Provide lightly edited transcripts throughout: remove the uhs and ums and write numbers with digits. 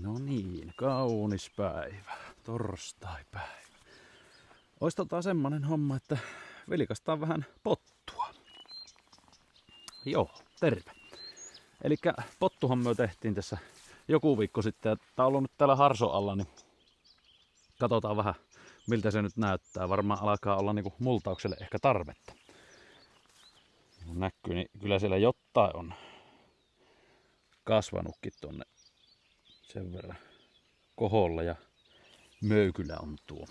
No niin, kaunis päivä. Torstaipäivä. Ois semmonen homma, että vilkastaan vähän pottua. Joo, terve. Elikkä pottuhan me tehtiin tässä joku viikko sitten. Tää on ollut nyt täällä Harson alla, niin katsotaan vähän miltä se nyt näyttää. Varmaan alkaa olla niinku multaukselle ehkä tarvetta. Kun näkyy, niin kyllä siellä jotain on kasvanutkin tonne sen verran koholla ja möykylä on tuo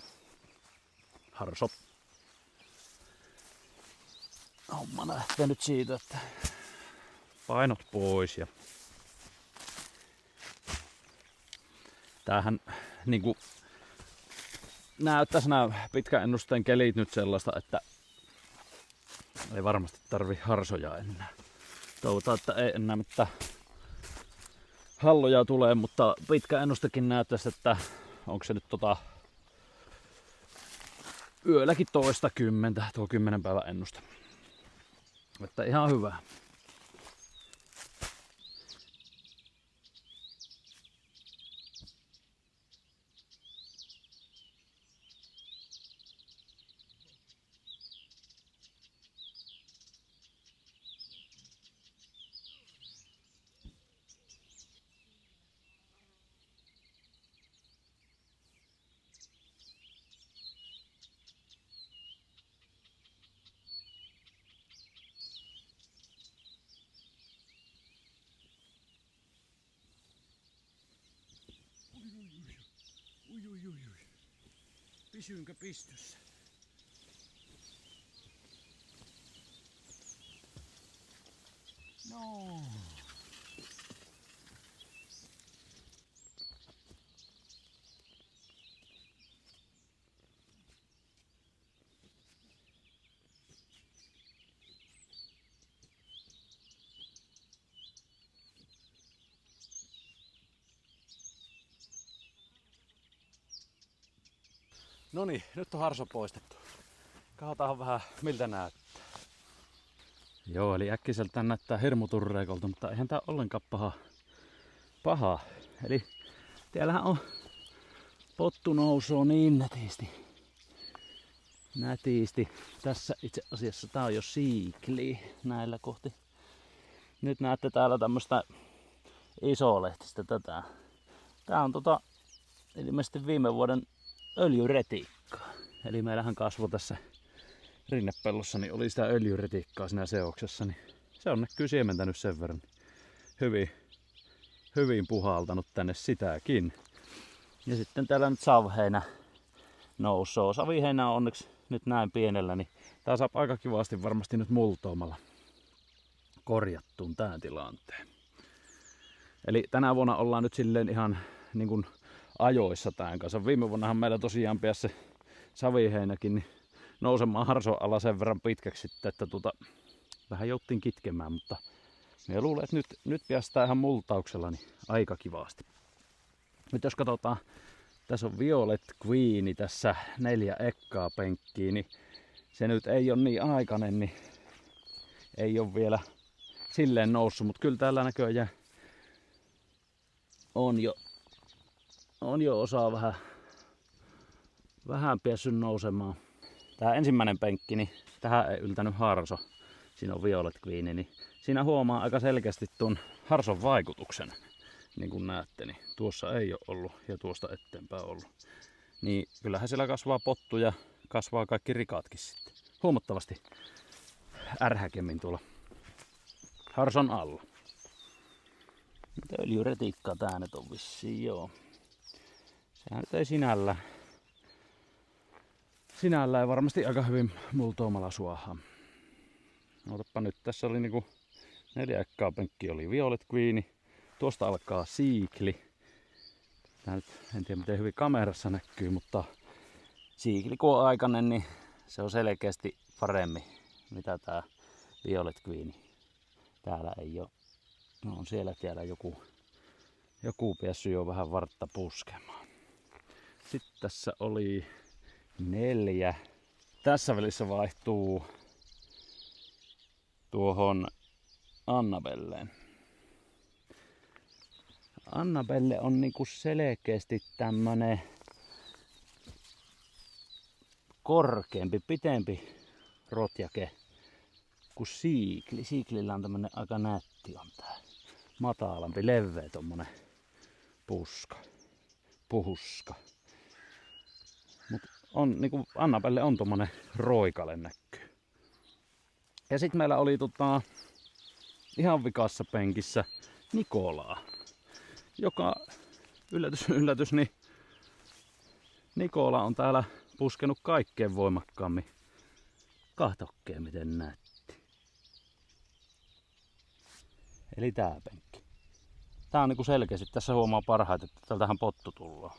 Harso. Homma lähtee nyt siitä, että painot pois ja tämähän niinku näyttäisi nämä pitkän ennusteen kelit nyt sellaista, että ei varmasti tarvi harsoja enää. Toivotaan, että ei enää mitään halloja tulee, mutta pitkä ennustekin näyttäisi, että onko se nyt yölläkin toista 10, tuo 10 päivän ennuste. Että ihan hyvä. Ui. Pysyynkö pystyssä? No. Noniin, nyt on harso poistettu. Katsotaan vähän miltä näyttää. Joo, eli äkkiseltään näyttää hermoturreikolta, mutta eihän tää ollenkaan paha. Eli täällähän on pottu nousuu niin nätisti. Tässä itse asiassa tää on jo siikli näillä kohti. Nyt näette täällä tämmöstä isolehtistä tätä. Tää on ilmeisesti viime vuoden öljyretikkaa. Eli meillähän kasvoi tässä rinnepellossa, niin oli sitä öljyretikkaa siinä seoksessa. Niin se on näkyy siementänyt sen verran. Hyvin puhaltanut tänne sitäkin. Ja sitten täällä nyt savheinä nousoo. Saviheinä on onneksi nyt näin pienellä, niin tää saa aika kivasti varmasti nyt multoamalla korjattuun tämän tilanteen. Eli tänä vuonna ollaan nyt silleen ihan niin kuin ajoissa tämän kanssa. Viime vuonnahan meillä tosiaan pääsi se saviheinäkin niin nousemaan Harson alla sen verran pitkäksi sitten, että vähän jouttiin kitkemään, mutta minä luulen, että nyt päästään ihan multauksella niin aika kivasti. Nyt jos katsotaan, tässä on Violet Queen tässä 4 ekkaa penkkiä, niin se nyt ei ole niin aikainen, niin ei ole vielä silleen noussut, mutta kyllä täällä näköjään on jo osaa vähän päässyt nousemaan. Tää ensimmäinen penkki, niin tähän ei yltänyt Harso. Siinä on Violet Queen, niin siinä huomaa aika selkeästi tuon Harson vaikutuksen. Niin kuin näette, niin tuossa ei ole ollut ja tuosta eteenpäin ollut. Niin kyllähän siellä kasvaa pottu ja kasvaa kaikki rikatkin sitten. Huomattavasti ärhäkemmin tuolla Harson alla. Öljyretikkaa tää nyt on vissiin, joo. Sehän nyt ei sinällään varmasti aika hyvin multoamalla suohaa. Otapa nyt, tässä oli niinku 4 ekkaa penkki oli Violet Queen. Tuosta alkaa siikli. Tää nyt en tiedä miten hyvin kamerassa näkyy, mutta siikli kun on aikainen, niin se on selkeästi paremmin mitä tää Violet Queen. Täällä ei oo. No on siellä joku päässyt jo vähän vartta puskemaan. Sitten tässä oli 4. Tässä välissä vaihtuu tuohon Annabelleen. Annabelle on niinku selkeästi tämmönen korkeampi, pitempi rotjake kuin siikli. Siiklillä on tämmönen aika nätti on tää. Matalampi, leveä tommonen puhuska. Mut on niinku Annabelle on tommonen roikale näkyy. Ja sit meillä oli ihan vikassa penkissä Nikolaa, joka yllätys, niin Nikola on täällä puskenut kaikkein voimakkaammin. Kahtokkeen miten nätti. Eli tää penkki. Tää on niinku selkeästi, tässä huomaa parhaiten, että tältähän pottu tullaan.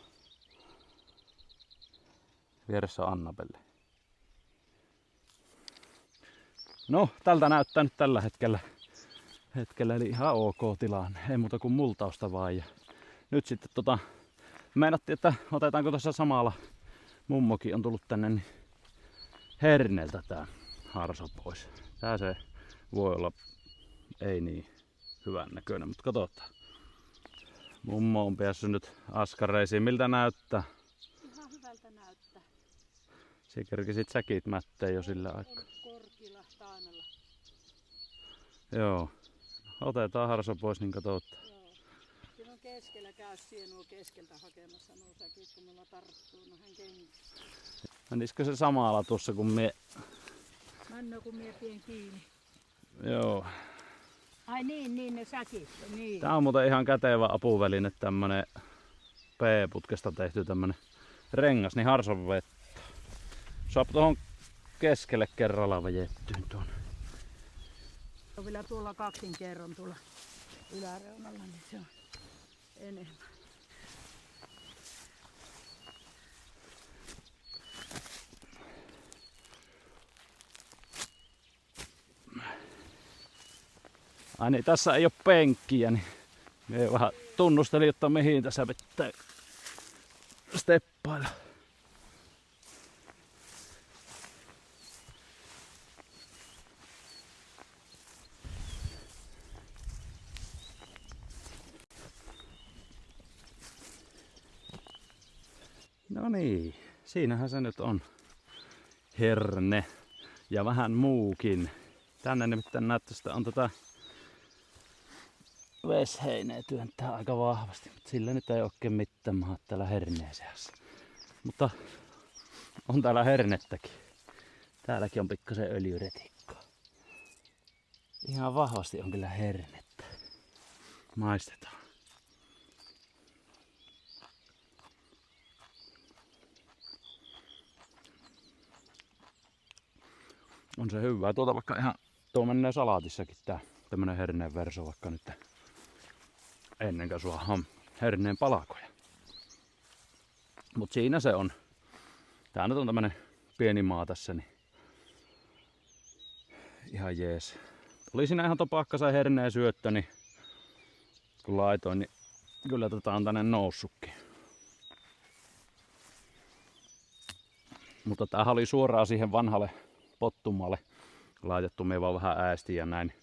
Vieressä on Annabelle. No, tältä näyttää nyt tällä hetkellä eli ihan ok tilanne. Ei muuta kuin multausta vaan. Ja nyt sitten meinattiin, että otetaanko tässä samalla, mummokin on tullut tänne, niin herneeltä tää harso pois. Tää se voi olla ei niin hyvän näköinen, mutta katsotaan. Mummo on päässyt nyt askareisiin. Miltä näyttää? Ihan hyvältä näyttää. Siinä kerkisit säkit mätteen jo sillä aikaa. Korkilla taanalla. Joo. Otetaan harso pois, niin katsotaan. Joo. Siinä on keskellä, käy sienua keskeltä hakemassa nuo säkit, kun mulla tarttuu nohän kengissä. Menisikö se samalla tuossa kun mie... Mennö kun mie pien kiinni. Joo. Ai niin ne säkit. Niin. Tää on muuten ihan kätevä apuväline, tämmönen P-putkesta tehty tämmönen rengas, niin harson vettä. Saa tuohon keskelle kerralla vejettyyn tuon. On vielä tuolla kaksin kerron tuolla yläreunalla, niin se on enemmän. Ai niin, tässä ei oo penkkiä, niin me vähän tunnustelin, jotta mihin tässä pitää steppailla. No niin, siinähän se nyt on. Herne ja vähän muukin. Tänne nimittäin näyttäisi, että on tätä vesheinää työntää aika vahvasti, mutta sillä nyt ei oikein mitään maha täällä herneen seassa. Mutta on täällä hernettäkin. Täälläkin on pikkasen öljyretikkoa. Ihan vahvasti on kyllä hernettä. Maistetaan. On se hyvää. Tuota vaikka ihan, tuo menee salaatissakin tää tämmönen herneen verso vaikka nyt ennen kuin suohon herneen palakoja. Mut siinä se on. Tää nyt on tämmönen pieni maa tässä, niin ihan jees. Oli siinä ihan topakkasen herneen syöttö, niin kun laitoin, niin kyllä tätä on tänne noussutkin. Mutta tämähän oli suoraan siihen vanhalle pottumalle laitettu, me vaan vähän äästiin ja näin.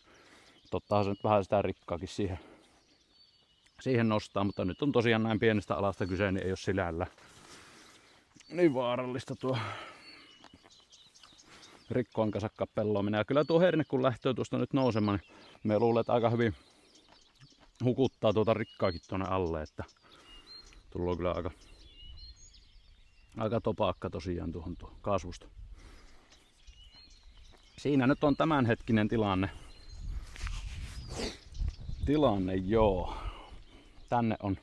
Tottahan se nyt vähän sitä rikkaakin siihen nostaa, mutta nyt on tosiaan näin pienestä alasta kyse, niin ei ole silällä niin vaarallista tuo rikkoon kasakka pelloaminen. Ja kyllä tuo herne kun lähtee tuosta nyt nousemaan, niin me luulen, että aika hyvin hukuttaa tuota rikkaakin tuonne alle, että tullaan kyllä aika topakka tosiaan tuohon kasvusta. Siinä nyt on tämänhetkinen tilanne joo. Tänne on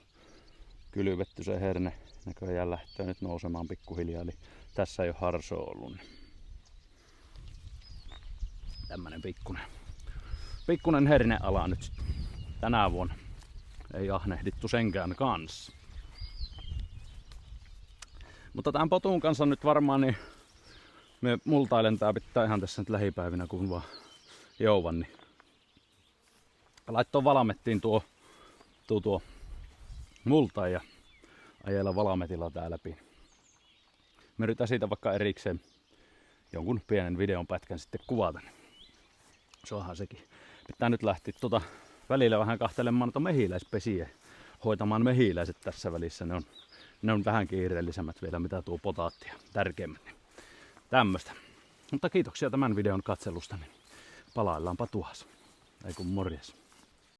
kylvetty se herne. Näköjään lähtee nyt nousemaan pikkuhiljaa. Eli tässä ei ole harsoa ollut. Tämmönen pikkunen herneala nyt tänä vuonna. Ei ahnehdittu senkään kanssa. Mutta tämän potun kanssa nyt varmaan niin me multailen tää pitää ihan tässä nyt lähipäivinä kun vaan jouvan. Niin laittoon valmettiin tuo multa ja ajella valmetilla tää läpi. Me yritän siitä vaikka erikseen jonkun pienen videon pätkän sitten kuvata. Se onhan sekin. Pitää nyt lähteä välillä vähän kahtelemaan noita mehiläispesiä. hoitamaan mehiläiset tässä välissä. Ne on vähän kiireellisemmät vielä, mitä tuo potaatti ja tärkeimmät. Niin tämmöstä. Mutta kiitoksia tämän videon katselusta. Niin palaillaanpa tuossa. Ei kun morjes.